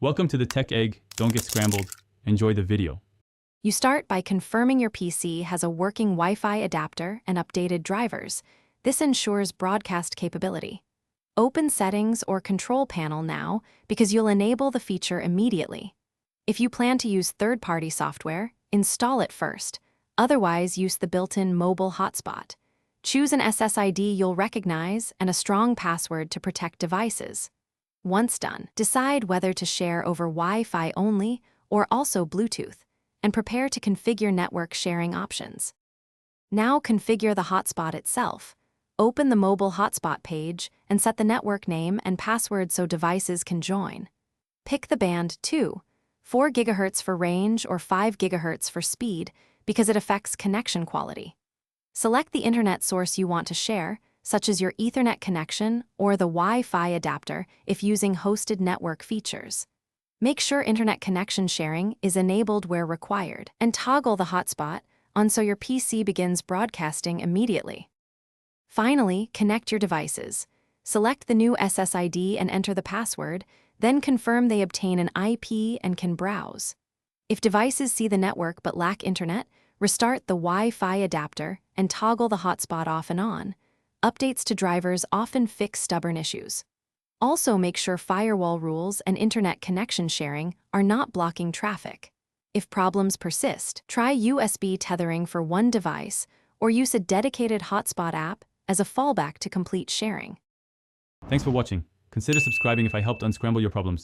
Welcome to the Tech Egg. Don't get scrambled. Enjoy the video. You start by confirming your PC has a working Wi-Fi adapter and updated drivers. This ensures broadcast capability. Open Settings or Control Panel now because you'll enable the feature immediately. If you plan to use third-party software, install it first. Otherwise, use the built-in mobile hotspot. Choose an SSID you'll recognize and a strong password to protect devices. Once done, decide whether to share over Wi-Fi only or also Bluetooth, and prepare to configure network sharing options. Now configure the hotspot itself. Open the mobile hotspot page and set the network name and password so devices can join. Pick the band 4 GHz for range or 5 GHz for speed because it affects connection quality. Select the internet source you want to share, such as your Ethernet connection or the Wi-Fi adapter if using hosted network features. Make sure internet connection sharing is enabled where required, and toggle the hotspot on so your PC begins broadcasting immediately. Finally, connect your devices. Select the new SSID and enter the password, then confirm they obtain an IP and can browse. If devices see the network but lack internet, restart the Wi-Fi adapter and toggle the hotspot off and on. Updates to drivers often fix stubborn issues. Also make sure firewall rules and internet connection sharing are not blocking traffic. If problems persist, try USB tethering for one device or use a dedicated hotspot app as a fallback to complete sharing. Thanks for watching. Consider subscribing if I helped unscramble your problems.